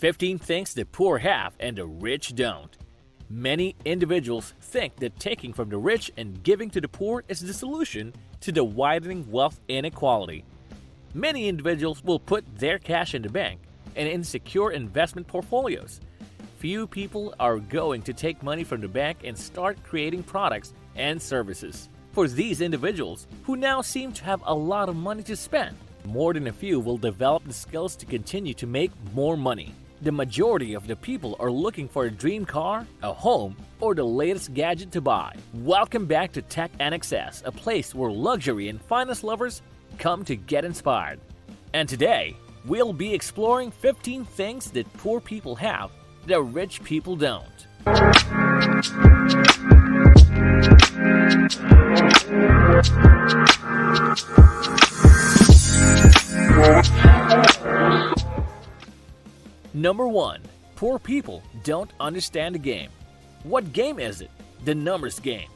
15 things the poor have and the rich don't. Many individuals think that taking from the rich and giving to the poor is the solution to the widening wealth inequality. Many individuals will put their cash in the bank and in secure investment portfolios. Few people are going to take money from the bank and start creating products and services. For these individuals, who now seem to have a lot of money to spend, more than a few will develop the skills to continue to make more money. The majority of the people are looking for a dream car, a home, or the latest gadget to buy. Welcome back to TEKNXS, a place where luxury and finance lovers come to get inspired. And today, we'll be exploring 15 things that poor people have that rich people don't. Number 1. Poor people don't understand the game. What game is it? The numbers game.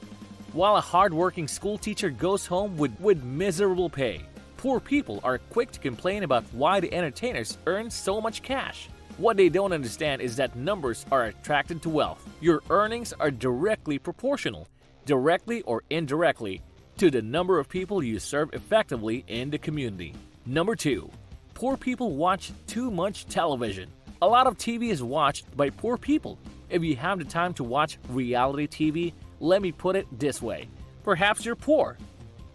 While a hard-working school teacher goes home with miserable pay, poor people are quick to complain about why the entertainers earn so much cash. What they don't understand is that numbers are attracted to wealth. Your earnings are directly proportional, directly or indirectly, to the number of people you serve effectively in the community. Number 2. Poor people watch too much television. A lot of TV is watched by poor people. If you have the time to watch reality TV, let me put it this way: perhaps you're poor.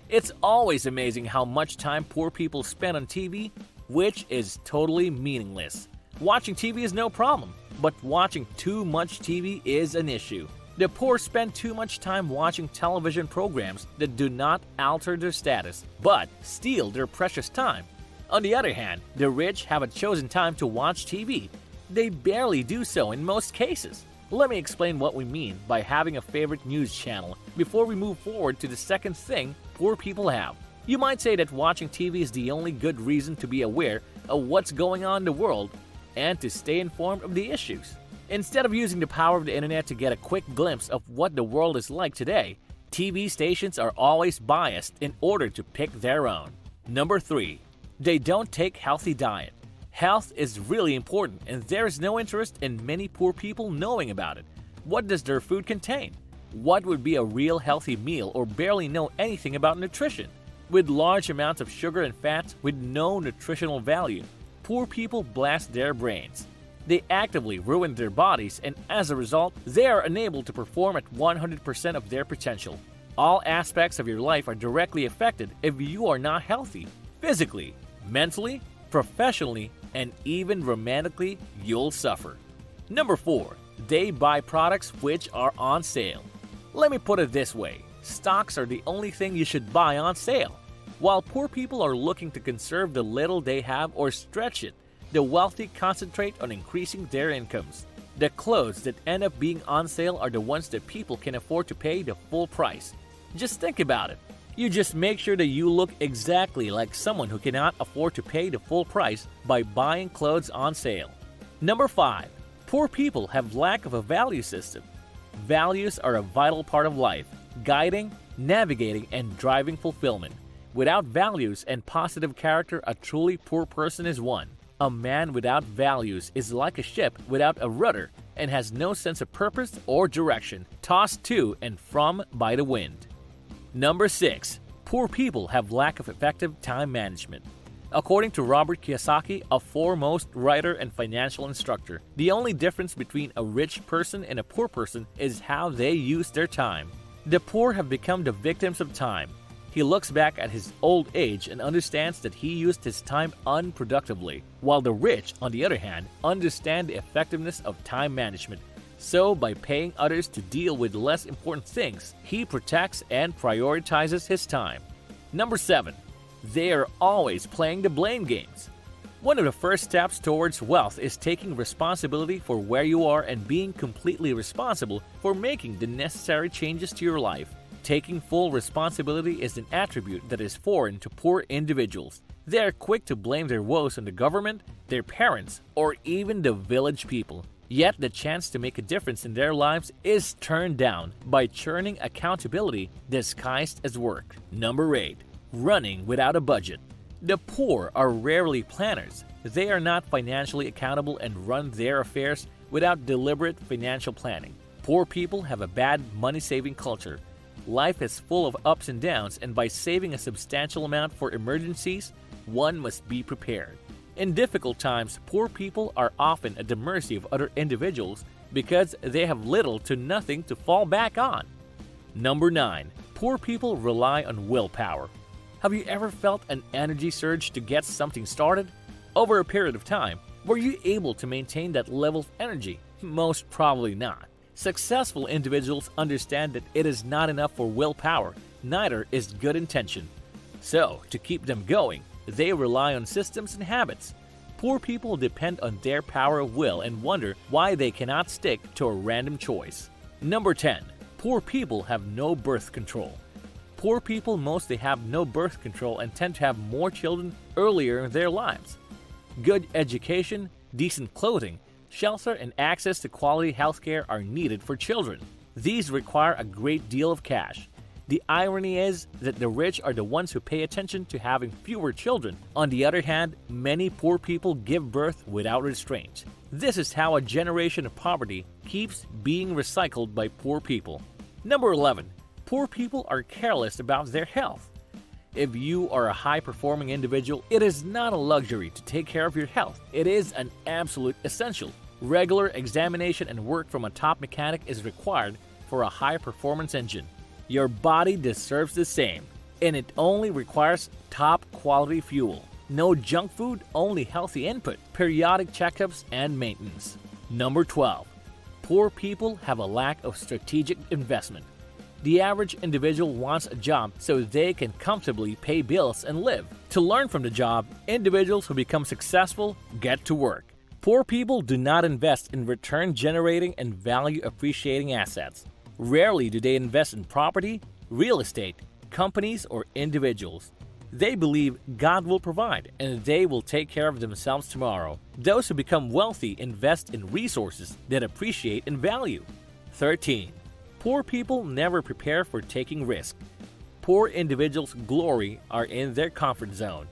It's always amazing how much time poor people spend on TV, which is totally meaningless. Watching TV is no problem, but watching too much TV is an issue. The poor spend too much time watching television programs that do not alter their status, but steal their precious time. On the other hand, the rich have a chosen time to watch TV. They barely do so in most cases. Let me explain what we mean by having a favorite news channel before we move forward to the second thing poor people have. You might say that watching TV is the only good reason to be aware of what's going on in the world and to stay informed of the issues. Instead of using the power of the internet to get a quick glimpse of what the world is like today, TV stations are always biased in order to pick their own. Number 3. They don't take healthy diet. Health is really important, and there is no interest in many poor people knowing about it. What does their food contain? What would be a real healthy meal, or barely know anything about nutrition? With large amounts of sugar and fats with no nutritional value, poor people blast their brains. They actively ruin their bodies, and as a result, they are unable to perform at 100% of their potential. All aspects of your life are directly affected if you are not healthy. Physically, mentally, professionally, and even romantically, you'll suffer. Number 4. They buy products which are on sale. Let me put it this way: stocks are the only thing you should buy on sale. While poor people are looking to conserve the little they have or stretch it, the wealthy concentrate on increasing their incomes. The clothes that end up being on sale are the ones that people can afford to pay the full price. Just think about it. You just make sure that you look exactly like someone who cannot afford to pay the full price by buying clothes on sale. Number 5. Poor people have lack of a value system. Values are a vital part of life, guiding, navigating, and driving fulfillment. Without values and positive character, a truly poor person is one. A man without values is like a ship without a rudder and has no sense of purpose or direction, tossed to and from by the wind. Number 6. Poor people have lack of effective time management. According to Robert Kiyosaki, a foremost writer and financial instructor, the only difference between a rich person and a poor person is how they use their time. The poor have become the victims of time. He looks back at his old age and understands that he used his time unproductively, while the rich, on the other hand, understand the effectiveness of time management. So, by paying others to deal with less important things, he protects and prioritizes his time. Number 7. They are always playing the blame games. One of the first steps towards wealth is taking responsibility for where you are and being completely responsible for making the necessary changes to your life. Taking full responsibility is an attribute that is foreign to poor individuals. They are quick to blame their woes on the government, their parents, or even the village people. Yet the chance to make a difference in their lives is turned down by churning accountability disguised as work. Number 8. Running without a budget. The poor are rarely planners. They are not financially accountable and run their affairs without deliberate financial planning. Poor people have a bad money-saving culture. Life is full of ups and downs, and by saving a substantial amount for emergencies, one must be prepared. In difficult times, poor people are often at the mercy of other individuals because they have little to nothing to fall back on. Number 9. Poor people rely on willpower. Have you ever felt an energy surge to get something started? Over a period of time, were you able to maintain that level of energy? Most probably not. Successful individuals understand that it is not enough for willpower, neither is good intention. So, to keep them going, they rely on systems and habits. Poor people depend on their power of will and wonder why they cannot stick to a random choice. Number 10. Poor people have no birth control. Poor people mostly have no birth control and tend to have more children earlier in their lives. Good education, decent clothing, shelter, and access to quality healthcare are needed for children. These require a great deal of cash. The irony is that the rich are the ones who pay attention to having fewer children. On the other hand, many poor people give birth without restraint. This is how a generation of poverty keeps being recycled by poor people. Number 11. Poor people are careless about their health. If you are a high-performing individual, it is not a luxury to take care of your health. It is an absolute essential. Regular examination and work from a top mechanic is required for a high-performance engine. Your body deserves the same, and it only requires top-quality fuel. No junk food, only healthy input, periodic checkups, and maintenance. Number 12. Poor people have a lack of strategic investment. The average individual wants a job so they can comfortably pay bills and live. To learn from the job, individuals who become successful get to work. Poor people do not invest in return-generating and value-appreciating assets. Rarely do they invest in property, real estate, companies, or individuals. They believe God will provide and they will take care of themselves tomorrow. Those who become wealthy invest in resources that appreciate in value. 13. Poor people never prepare for taking risk. Poor individuals' glory are in their comfort zone,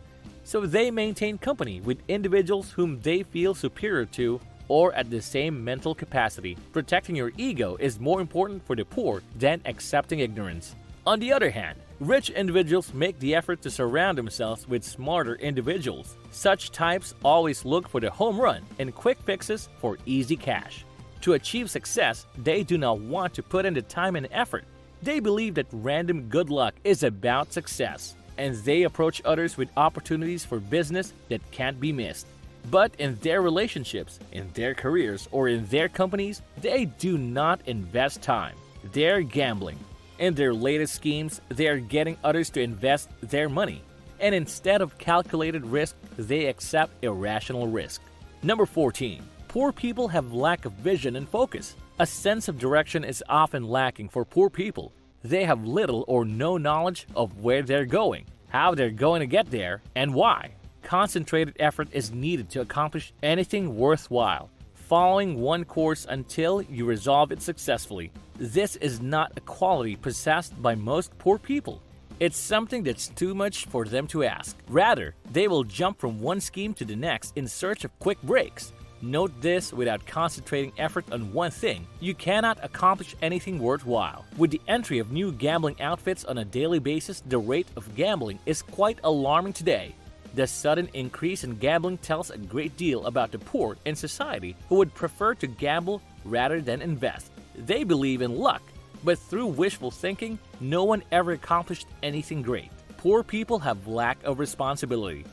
so they maintain company with individuals whom they feel superior to or at the same mental capacity. Protecting your ego is more important for the poor than accepting ignorance. On the other hand, rich individuals make the effort to surround themselves with smarter individuals. Such types always look for the home run and quick fixes for easy cash. To achieve success, they do not want to put in the time and effort. They believe that random good luck is about success, and they approach others with opportunities for business that can't be missed. But in their relationships, in their careers, or in their companies, they do not invest time. They're gambling. In their latest schemes, they are getting others to invest their money. And instead of calculated risk, they accept irrational risk. Number 14. Poor people have lack of vision and focus. A sense of direction is often lacking for poor people. They have little or no knowledge of where they're going, how they're going to get there, and why. Concentrated effort is needed to accomplish anything worthwhile, following one course until you resolve it successfully. This is not a quality possessed by most poor people. It's something that's too much for them to ask. Rather, they will jump from one scheme to the next in search of quick breaks. Note this: without concentrating effort on one thing, you cannot accomplish anything worthwhile. With the entry of new gambling outfits on a daily basis, the rate of gambling is quite alarming today. The sudden increase in gambling tells a great deal about the poor in society who would prefer to gamble rather than invest. They believe in luck, but through wishful thinking, no one ever accomplished anything great. Poor people have lack of responsibility.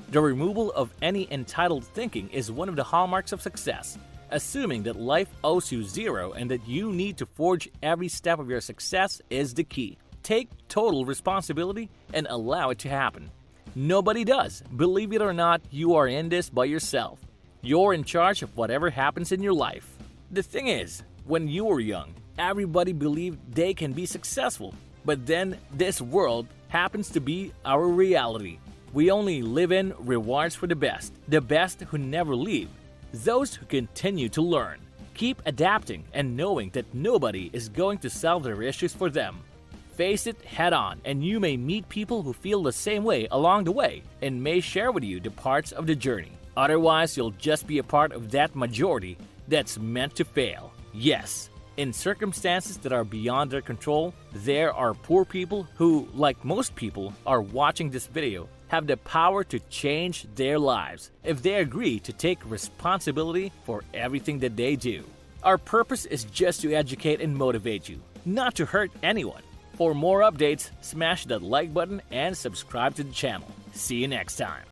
The removal of any entitled thinking is one of the hallmarks of success. Assuming that life owes you zero and that you need to forge every step of your success is the key. Take total responsibility and allow it to happen. Nobody does. Believe it or not, you are in this by yourself. You're in charge of whatever happens in your life. The thing is, when you were young, everybody believed they can be successful. But then this world happens to be our reality. We only live in rewards for the best who never leave, those who continue to learn, keep adapting and knowing that nobody is going to solve their issues for them. Face it head on, and you may meet people who feel the same way along the way and may share with you the parts of the journey. Otherwise, you'll just be a part of that majority that's meant to fail. Yes, in circumstances that are beyond their control, there are poor people who, like most people, are watching this video, have the power to change their lives if they agree to take responsibility for everything that they do. Our purpose is just to educate and motivate you, not to hurt anyone. For more updates, smash that like button and subscribe to the channel. See you next time.